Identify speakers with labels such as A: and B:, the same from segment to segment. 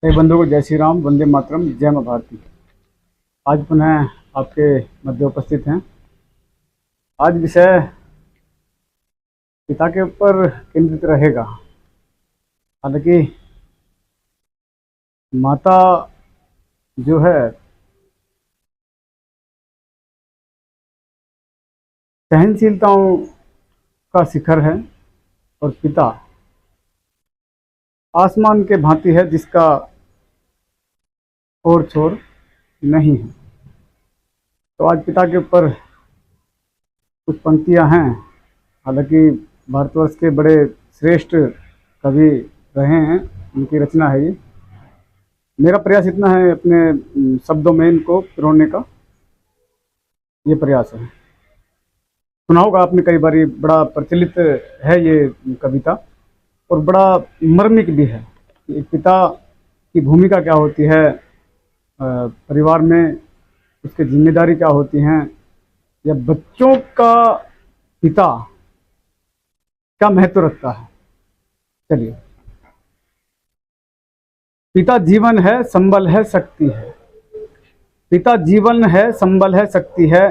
A: कई बंधुओं को जय श्री राम, वंदे मातरम, जय मां भारती। आज पुनः आपके मध्य उपस्थित हैं। आज विषय पिता के ऊपर केंद्रित रहेगा। हालांकि माता जो है सहनशीलताओं का शिखर है और पिता आसमान के भांति है जिसका ओर छोर नहीं है। तो आज पिता के ऊपर कुछ पंक्तियां हैं। हालांकि भारतवर्ष के बड़े श्रेष्ठ कवि रहे हैं, उनकी रचना है ये। मेरा प्रयास इतना है अपने शब्दों में इनको पिरोने का, ये प्रयास है। सुना होगा आपने कई बार, बड़ा प्रचलित है ये कविता और बड़ा मर्मिक भी है। एक पिता की भूमिका क्या होती है परिवार में, उसकी जिम्मेदारी क्या होती हैं, या बच्चों का पिता क्या महत्व रखता है। चलिए, पिता जीवन है, संबल है, शक्ति है। पिता जीवन है, संबल है, शक्ति है।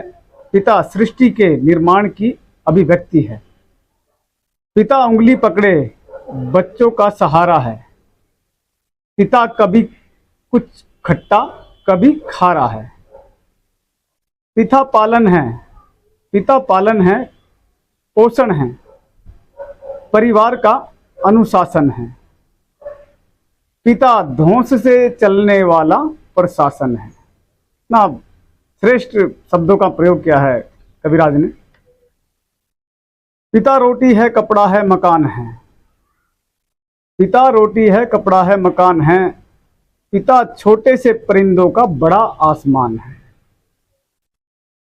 A: पिता सृष्टि के निर्माण की अभिव्यक्ति है। पिता उंगली पकड़े बच्चों का सहारा है। पिता कभी कुछ खट्टा कभी खारा है। पिता पालन है, पिता पालन है, पोषण है, परिवार का अनुशासन है। पिता ध्वंस से चलने वाला प्रशासन है। ना श्रेष्ठ शब्दों का प्रयोग किया है कविराज ने। पिता रोटी है, कपड़ा है, मकान है। पिता रोटी है, कपड़ा है, मकान है। पिता छोटे से परिंदों का बड़ा आसमान है।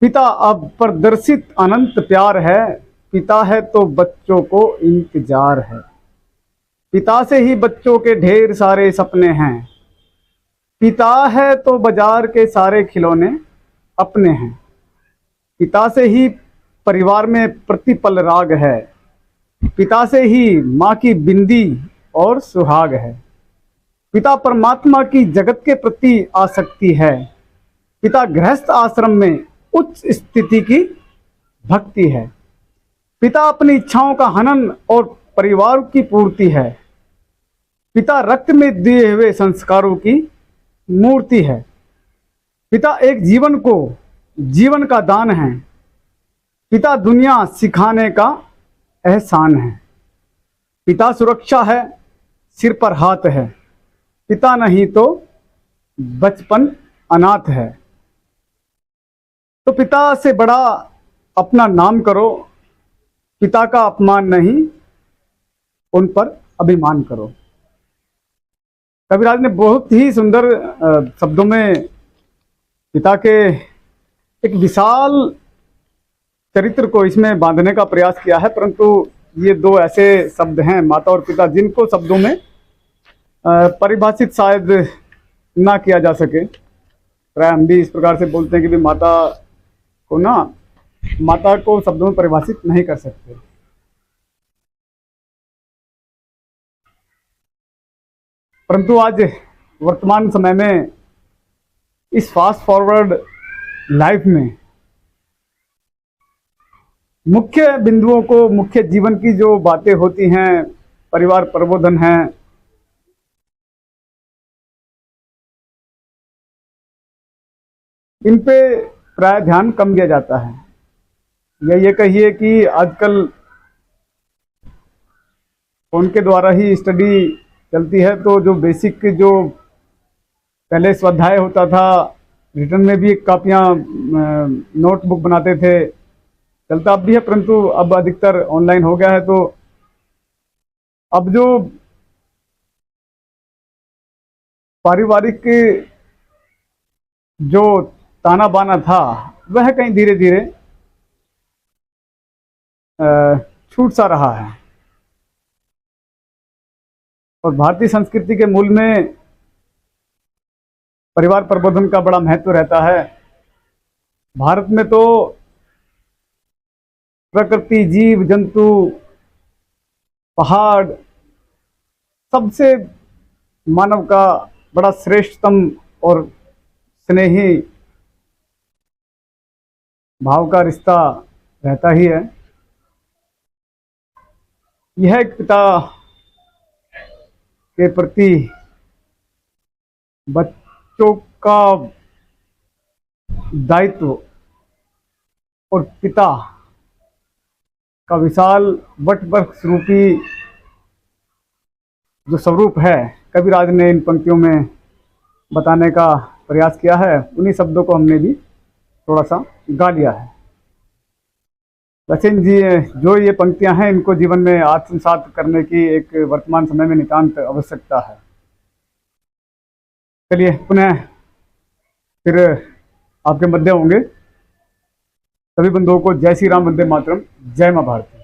A: पिता अप्रदर्शित अनंत प्यार है। पिता है तो बच्चों को इंतजार है। पिता से ही बच्चों के ढेर सारे सपने हैं। पिता है तो बाजार के सारे खिलौने अपने हैं। पिता से ही परिवार में प्रतिपल राग है। पिता से ही माँ की बिंदी और सुहाग है। पिता परमात्मा की जगत के प्रति आसक्ति है। पिता गृहस्थ आश्रम में उच्च स्थिति की भक्ति है। पिता अपनी इच्छाओं का हनन और परिवार की पूर्ति है। पिता रक्त में दिए हुए संस्कारों की मूर्ति है। पिता एक जीवन को जीवन का दान है। पिता दुनिया सिखाने का एहसान है। पिता सुरक्षा है, सिर पर हाथ है। पिता नहीं तो बचपन अनाथ है। तो पिता से बड़ा अपना नाम करो। पिता का अपमान नहीं, उन पर अभिमान करो। कविराज ने बहुत ही सुंदर शब्दों में पिता के एक विशाल चरित्र को इसमें बांधने का प्रयास किया है। परंतु ये दो ऐसे शब्द हैं, माता और पिता, जिनको शब्दों में परिभाषित शायद ना किया जा सके। प्राय हम भी इस प्रकार से बोलते हैं कि भी माता को शब्दों में परिभाषित नहीं कर सकते। परंतु आज वर्तमान समय में इस फास्ट फॉरवर्ड लाइफ में मुख्य बिंदुओं को, मुख्य जीवन की जो बातें होती हैं, परिवार प्रबोधन है, इन पे प्राय ध्यान कम दिया जाता है। या ये कहिए कि आजकल फोन के द्वारा ही स्टडी चलती है। तो जो बेसिक, जो पहले स्वाध्याय होता था, रिटर्न में भी कापियाँ नोटबुक बनाते थे, चलता अब भी है, परंतु अब अधिकतर ऑनलाइन हो गया है। तो अब जो पारिवारिक जो ताना बाना था वह कहीं धीरे धीरे छूट सा रहा है। और भारतीय संस्कृति के मूल में परिवार प्रबोधन का बड़ा महत्व रहता है। भारत में तो प्रकृति, जीव जंतु, पहाड़, सबसे मानव का बड़ा श्रेष्ठतम और स्नेही भाव का रिश्ता रहता ही है। यह एक पिता के प्रति बच्चों का दायित्व और पिता का विशाल वटवृक्ष रूपी जो स्वरूप है, कबीरराज ने इन पंक्तियों में बताने का प्रयास किया है। उन्हीं शब्दों को हमने भी थोड़ा सा गा लिया है। सचिन जी, जो ये पंक्तियां हैं, इनको जीवन में आत्मसात करने की एक वर्तमान समय में नितांत आवश्यकता है। चलिए पुनः फिर आपके मध्य होंगे। सभी बंधुओं को जय श्री राम, वंदे मातरम, जय मां भारती।